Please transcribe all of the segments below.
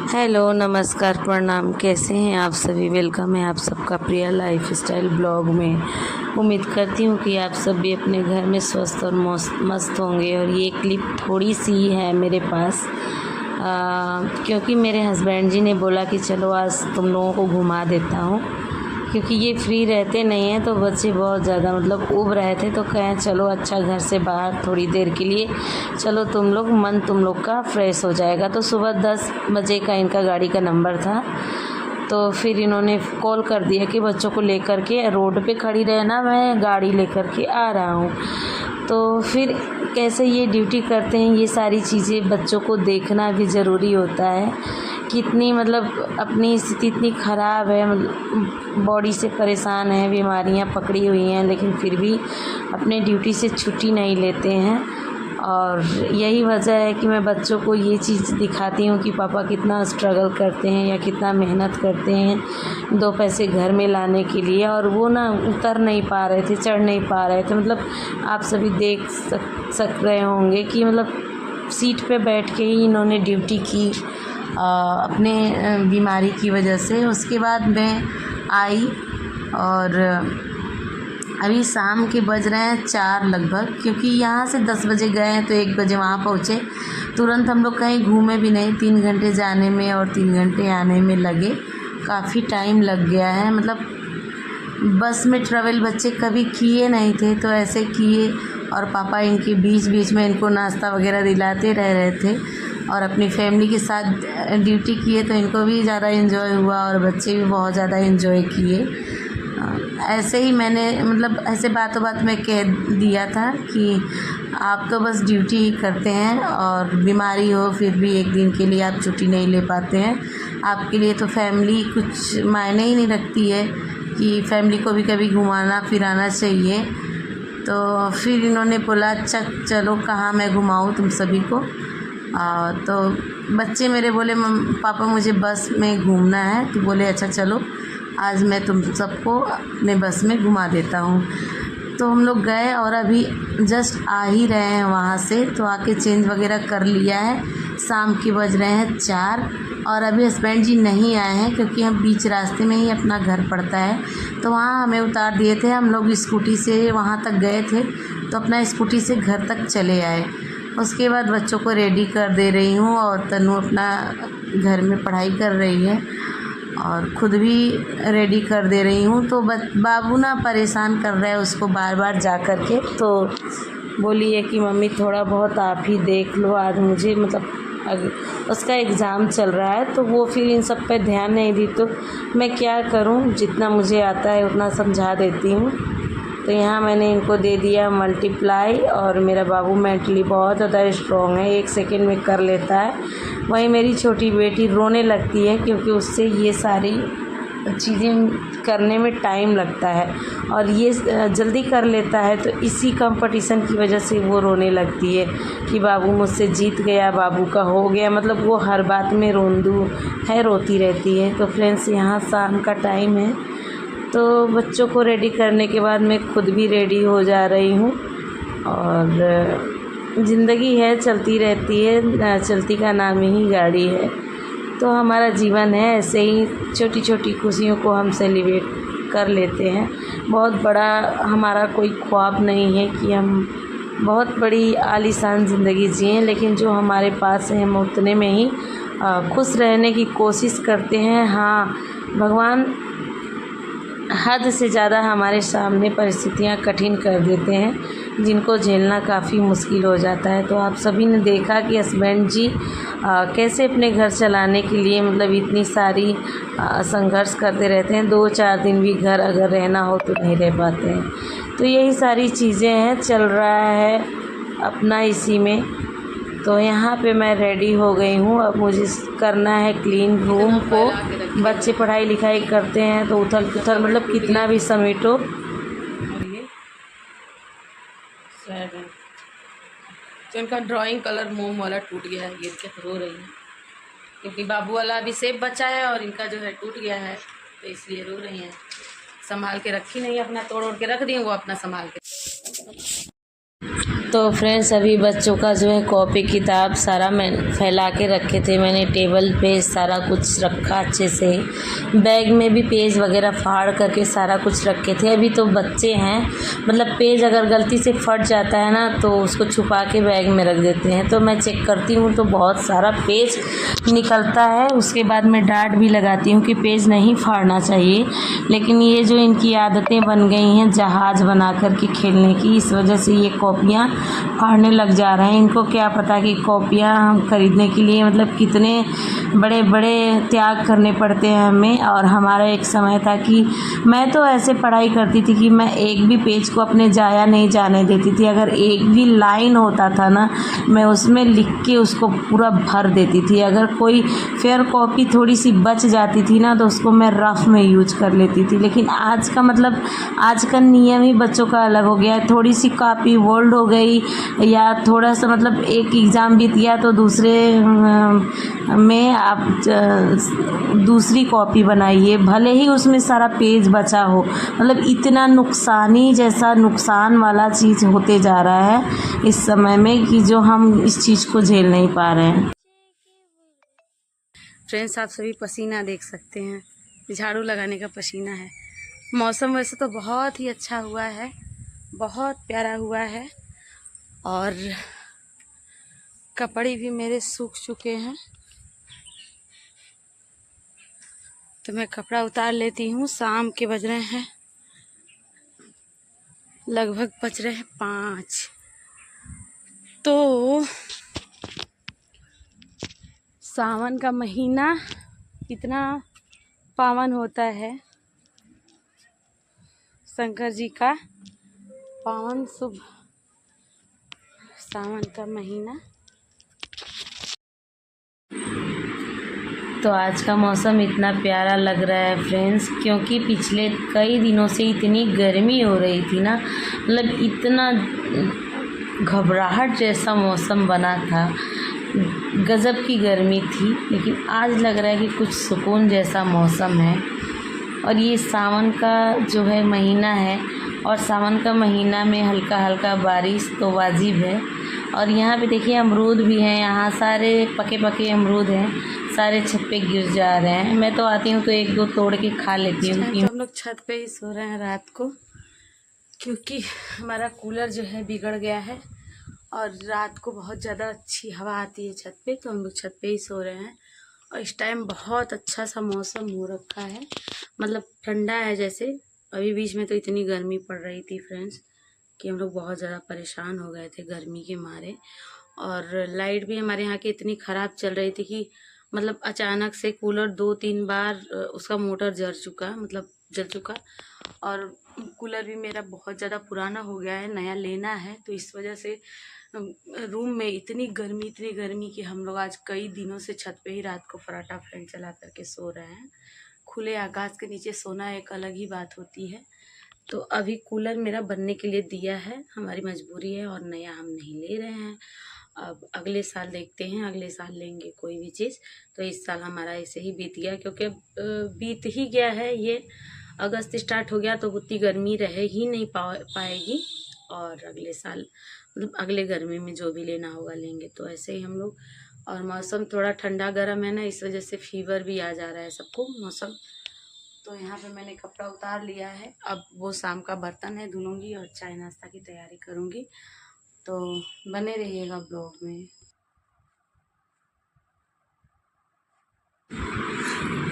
Hello, नमस्कार, प्रणाम। कैसे हैं आप सभी? वेलकम है आप सबका प्रिया लाइफ स्टाइल ब्लॉग में। उम्मीद करती हूँ कि आप सब भी अपने घर में स्वस्थ और मस्त होंगे। और ये क्लिप थोड़ी सी है मेरे पास क्योंकि मेरे हस्बैंड जी ने बोला कि चलो आज तुम लोगों को घुमा देता हूँ, क्योंकि ये फ्री रहते नहीं हैं तो बच्चे बहुत ज़्यादा उब रहे थे। तो कहें चलो अच्छा घर से बाहर थोड़ी देर के लिए चलो, तुम लोग का फ्रेश हो जाएगा। तो सुबह 10 बजे का इनका गाड़ी का नंबर था। तो फिर इन्होंने कॉल कर दिया कि बच्चों को लेकर के रोड पे खड़ी रहना, मैं गाड़ी लेकर के आ रहा हूँ। तो फिर कैसे ये ड्यूटी करते हैं, ये सारी चीज़ें बच्चों को देखना भी ज़रूरी होता है। कितनी अपनी स्थिति इतनी ख़राब है, बॉडी से परेशान है, बीमारियां पकड़ी हुई हैं, लेकिन फिर भी अपने ड्यूटी से छुट्टी नहीं लेते हैं। और यही वजह है कि मैं बच्चों को ये चीज़ दिखाती हूँ कि पापा कितना स्ट्रगल करते हैं या कितना मेहनत करते हैं 2 पैसे घर में लाने के लिए। और वो ना उतर नहीं पा रहे थे, चढ़ नहीं पा रहे थे। आप सभी देख सक रहे होंगे कि सीट पे बैठ के ही इन्होंने ड्यूटी की अपने बीमारी की वजह से। उसके बाद मैं आई और अभी शाम के बज रहे हैं 4 लगभग, क्योंकि यहाँ से 10 बजे गए हैं तो 1 बजे वहाँ पहुँचे। तुरंत हम लोग कहीं घूमे भी नहीं, 3 घंटे जाने में और 3 घंटे आने में लगे। काफ़ी टाइम लग गया है। बस में ट्रैवल बच्चे कभी किए नहीं थे, तो ऐसे किए। और पापा इनके बीच बीच में इनको नाश्ता वगैरह दिलाते रह रहे थे और अपनी फैमिली के साथ ड्यूटी किए, तो इनको भी ज़्यादा एंजॉय हुआ और बच्चे भी बहुत ज़्यादा एंजॉय किए। ऐसे ही मैंने ऐसे बातों बात में कह दिया था कि आप तो बस ड्यूटी ही करते हैं और बीमारी हो फिर भी एक दिन के लिए आप छुट्टी नहीं ले पाते हैं। आपके लिए तो फैमिली कुछ मायने ही नहीं रखती है कि फैमिली को भी कभी घुमाना फिराना चाहिए। तो फिर इन्होंने बोला अच्छा चलो कहाँ मैं घुमाऊँ तुम सभी को। तो बच्चे मेरे बोले पापा मुझे बस में घूमना है। तो बोले अच्छा चलो आज मैं तुम सबको अपने बस में घुमा देता हूँ। तो हम लोग गए और अभी जस्ट आ ही रहे हैं वहाँ से, तो आके चेंज वगैरह कर लिया है। शाम के बज रहे हैं 4 और अभी हस्बैंड जी नहीं आए हैं, क्योंकि हम बीच रास्ते में ही अपना घर पड़ता है, तो वहाँ हमें उतार दिए थे। हम लोग स्कूटी से वहाँ तक गए थे, तो अपना स्कूटी से घर तक चले आए। उसके बाद बच्चों को रेडी कर दे रही हूँ और तनु अपना घर में पढ़ाई कर रही है और ख़ुद भी रेडी कर दे रही हूँ। तो बाबू ना परेशान कर रहा है उसको बार बार जा कर के। तो बोली है कि मम्मी थोड़ा बहुत आप ही देख लो, आज मुझे उसका एग्ज़ाम चल रहा है, तो वो फिर इन सब पे ध्यान नहीं दी। तो मैं क्या करूँ, जितना मुझे आता है उतना समझा देती हूँ। तो यहाँ मैंने इनको दे दिया मल्टीप्लाई। और मेरा बाबू मेंटली बहुत ज़्यादा स्ट्रॉन्ग है, 1 सेकेंड में कर लेता है। वहीं मेरी छोटी बेटी रोने लगती है, क्योंकि उससे ये सारी चीज़ें करने में टाइम लगता है और ये जल्दी कर लेता है। तो इसी कंपटीशन की वजह से वो रोने लगती है कि बाबू मुझसे जीत गया, बाबू का हो गया। वो हर बात में रोंदू है, रोती रहती है। तो फ्रेंड्स यहाँ शाम का टाइम है, तो बच्चों को रेडी करने के बाद मैं खुद भी रेडी हो जा रही हूँ। और ज़िंदगी है, चलती रहती है, चलती का नाम ही गाड़ी है। तो हमारा जीवन है, ऐसे ही छोटी छोटी खुशियों को हम सेलिब्रेट कर लेते हैं। बहुत बड़ा हमारा कोई ख्वाब नहीं है कि हम बहुत बड़ी आलीशान ज़िंदगी जिएं, लेकिन जो हमारे पास है हम उतने में ही खुश रहने की कोशिश करते हैं। हाँ, भगवान हद से ज़्यादा हमारे सामने परिस्थितियाँ कठिन कर देते हैं, जिनको झेलना काफ़ी मुश्किल हो जाता है। तो आप सभी ने देखा कि हस्बैंड जी कैसे अपने घर चलाने के लिए इतनी सारी संघर्ष करते रहते हैं। 2-4 दिन भी घर अगर रहना हो तो नहीं रह पाते हैं। तो यही सारी चीज़ें हैं, चल रहा है अपना इसी में। तो यहाँ पे मैं रेडी हो गई हूँ। अब मुझे करना है क्लीन रूम को। बच्चे पढ़ाई लिखाई करते हैं तो उथल पुथल कितना भी समेटो। तो इनका ड्राइंग कलर मोम वाला टूट गया है, गिर के रो रही है, क्योंकि बाबू वाला अभी सेब बचा है और इनका जो है टूट गया है, तो इसलिए रो रही हैं। संभाल के रखी नहीं, अपना तोड़ ओड़ के रख दी, वो अपना संभाल के। तो फ्रेंड्स अभी बच्चों का जो है कॉपी किताब सारा मैं फैला के रखे थे, मैंने टेबल पे सारा कुछ रखा अच्छे से, बैग में भी पेज वगैरह फाड़ करके सारा कुछ रखे थे। अभी तो बच्चे हैं, मतलब पेज अगर गलती से फट जाता है ना तो उसको छुपा के बैग में रख देते हैं, तो मैं चेक करती हूँ तो बहुत सारा पेज निकलता है। उसके बाद मैं डांट भी लगाती हूँ कि पेज नहीं फाड़ना चाहिए, लेकिन ये जो इनकी आदतें बन गई हैं जहाज़ बना कर के खेलने की, इस वजह से ये कॉपियाँ फाड़ने लग जा रहे हैं। इनको क्या पता कि कॉपियाँ हम खरीदने के लिए मतलब कितने बड़े बड़े त्याग करने पड़ते हैं हमें। और हमारा एक समय था कि मैं तो ऐसे पढ़ाई करती थी कि मैं एक भी पेज को अपने जाया नहीं जाने देती थी। अगर एक भी लाइन होता था ना, मैं उसमें लिख के उसको पूरा भर देती थी। अगर कोई फेयर कॉपी थोड़ी सी बच जाती थी ना तो उसको मैं रफ में यूज कर लेती थी। लेकिन आज का मतलब आज का नियम ही बच्चों का अलग हो गया है। थोड़ी सी कॉपी बोल्ड हो गई या थोड़ा सा मतलब एक एग्ज़ाम बीत गया तो दूसरे में आप दूसरी कॉपी बनाइए, भले ही उसमें सारा पेज बचा हो। मतलब इतना नुकसानी जैसा नुकसान वाला चीज़ होते जा रहा है इस समय में कि जो हम इस चीज़ को झेल नहीं पा रहे हैं। फ्रेंड्स आप सभी पसीना देख सकते हैं, झाड़ू लगाने का पसीना है। मौसम वैसे तो बहुत ही अच्छा हुआ है, बहुत प्यारा हुआ है और कपड़े भी मेरे सूख चुके हैं, तो मैं कपड़ा उतार लेती हूँ। शाम के बज रहे हैं, लगभग बज रहे हैं 5। तो सावन का महीना कितना पावन होता है, शंकर जी का पावन शुभ सावन का महीना। तो आज का मौसम इतना प्यारा लग रहा है फ्रेंड्स, क्योंकि पिछले कई दिनों से इतनी गर्मी हो रही थी ना, मतलब इतना घबराहट जैसा मौसम बना था, गज़ब की गर्मी थी। लेकिन आज लग रहा है कि कुछ सुकून जैसा मौसम है। और ये सावन का जो है महीना है, और सावन का महीना में हल्का हल्का बारिश तो वाजिब है। और यहाँ पे देखिए अमरूद भी हैं, यहाँ सारे पके पके अमरूद हैं, सारे छत पे गिर जा रहे हैं। मैं तो आती हूँ तो एक दो तोड़ के खा लेती हूँ। तो हम लोग छत पे ही सो रहे हैं रात को, क्योंकि हमारा कूलर जो है बिगड़ गया है और रात को बहुत ज़्यादा अच्छी हवा आती है छत पे, तो हम लोग छत पे ही सो रहे हैं। और इस टाइम बहुत अच्छा सा मौसम हो रखा है, मतलब ठंडा है जैसे। अभी बीच में तो इतनी गर्मी पड़ रही थी फ्रेंड्स कि हम लोग बहुत ज़्यादा परेशान हो गए थे गर्मी के मारे। और लाइट भी हमारे यहाँ की इतनी ख़राब चल रही थी कि मतलब अचानक से कूलर 2-3 बार उसका मोटर जल चुका। और कूलर भी मेरा बहुत ज़्यादा पुराना हो गया है, नया लेना है, तो इस वजह से रूम में इतनी गर्मी कि हम लोग आज कई दिनों से छत पे ही रात को फराटा फैन चला करके सो रहे हैं। खुले आकाश के नीचे सोना एक अलग ही बात होती है। तो अभी कूलर मेरा बनने के लिए दिया है, हमारी मजबूरी है और नया हम नहीं ले रहे हैं। अब अगले साल देखते हैं, अगले साल लेंगे कोई भी चीज़। तो इस साल हमारा ऐसे ही बीत गया, क्योंकि बीत ही गया है। ये अगस्त स्टार्ट हो गया तो उतनी गर्मी रह ही नहीं पाएगी। और अगले साल मतलब अगले गर्मी में जो भी लेना होगा लेंगे। तो ऐसे ही हम लोग, और मौसम थोड़ा ठंडा गर्म है ना, इस वजह से फीवर भी आ जा रहा है सबको मौसम। तो यहाँ पे मैंने कपड़ा उतार लिया है, अब वो शाम का बर्तन है धुलूँगी और चाय नाश्ता की तैयारी करूँगी। तो बने रहिएगा ब्लॉग में।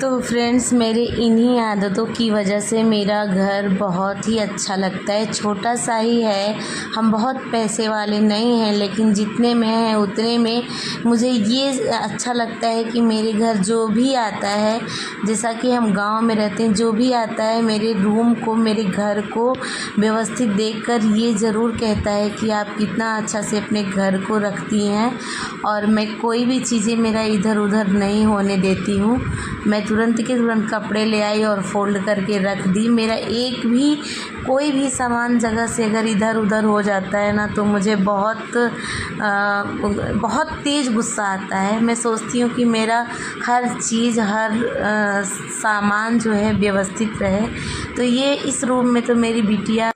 तो फ्रेंड्स मेरे इन्हीं आदतों की वजह से मेरा घर बहुत ही अच्छा लगता है। छोटा सा ही है, हम बहुत पैसे वाले नहीं हैं, लेकिन जितने में है उतने में मुझे ये अच्छा लगता है कि मेरे घर जो भी आता है, जैसा कि हम गांव में रहते हैं, जो भी आता है मेरे रूम को, मेरे घर को व्यवस्थित देखकर ये ज़रूर कहता है कि आप कितना अच्छा से अपने घर को रखती हैं। और मैं कोई भी चीज़ें मेरा इधर उधर नहीं होने देती हूँ। मैं तुरंत के तुरंत कपड़े ले आई और फोल्ड करके रख दी। मेरा एक भी कोई भी सामान जगह से अगर इधर उधर हो जाता है ना तो मुझे बहुत तेज़ गुस्सा आता है। मैं सोचती हूँ कि मेरा हर चीज़, हर सामान जो है व्यवस्थित रहे। तो ये इस रूम में तो मेरी बिटिया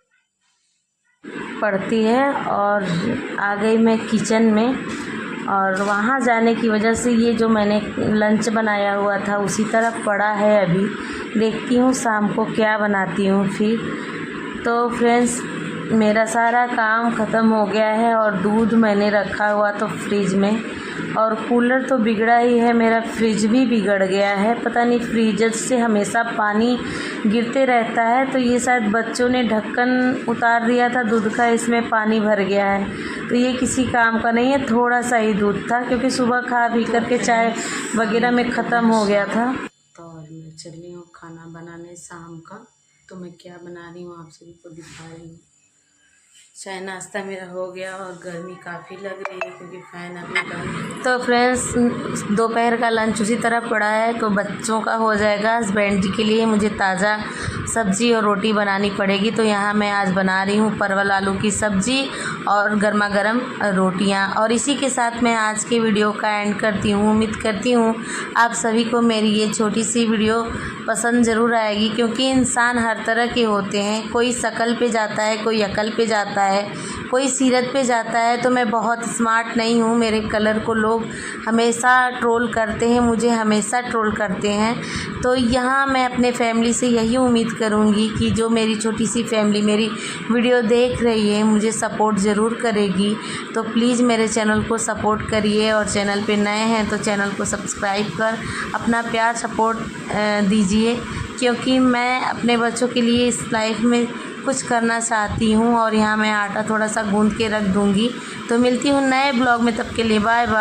पड़ती है और आ गई मैं किचन में। और वहाँ जाने की वजह से ये जो मैंने लंच बनाया हुआ था उसी तरह पड़ा है। अभी देखती हूँ शाम को क्या बनाती हूँ फिर। तो फ्रेंड्स, मेरा सारा काम ख़त्म हो गया है और दूध मैंने रखा हुआ तो फ्रिज में, और कूलर तो बिगड़ा ही है, मेरा फ्रिज भी बिगड़ गया है। पता नहीं फ्रीजर से हमेशा पानी गिरते रहता है, तो ये शायद बच्चों ने ढक्कन उतार दिया था दूध का, इसमें पानी भर गया है। तो ये किसी काम का नहीं है, थोड़ा सा ही दूध था क्योंकि सुबह खा पी करके चाय वगैरह में ख़त्म हो गया था। तो और मैं चली हूँ खाना बनाने शाम का। तो मैं क्या बना रही हूँ आप सभी को दिखा रही हूँ। चाय नाश्ता मेरा हो गया और गर्मी काफ़ी लग रही है क्योंकि फ़ैन अभी बंद। तो फ्रेंड्स, दोपहर का लंच उसी तरह पड़ा है, तो बच्चों का हो जाएगा। हस्बैंड जी के लिए मुझे ताज़ा सब्ज़ी और रोटी बनानी पड़ेगी। तो यहाँ मैं आज बना रही हूँ परवल आलू की सब्ज़ी और गर्मा गर्म रोटियाँ। और इसी के साथ मैं आज के वीडियो का एंड करती हूँ। उम्मीद करती हूँ आप सभी को मेरी ये छोटी सी वीडियो पसंद ज़रूर आएगी, क्योंकि इंसान हर तरह के होते हैं। कोई शकल पे जाता है, कोई अकल पे जाता है, कोई सीरत पे जाता है। तो मैं बहुत स्मार्ट नहीं हूँ। मेरे कलर को लोग हमेशा ट्रोल करते हैं, मुझे हमेशा ट्रोल करते हैं। तो यहाँ मैं अपने फैमिली से यही उम्मीद करूँगी कि जो मेरी छोटी सी फैमिली मेरी वीडियो देख रही है मुझे सपोर्ट ज़रूर करेगी। तो प्लीज़ मेरे चैनल को सपोर्ट करिए, और चैनल पे नए हैं तो चैनल को सब्सक्राइब कर अपना प्यार सपोर्ट दीजिए, क्योंकि मैं अपने बच्चों के लिए इस लाइफ में कुछ करना चाहती हूँ। और यहाँ मैं आटा थोड़ा सा गूंद के रख दूँगी। तो मिलती हूँ नए ब्लॉग में, तब के लिए बाय बाय।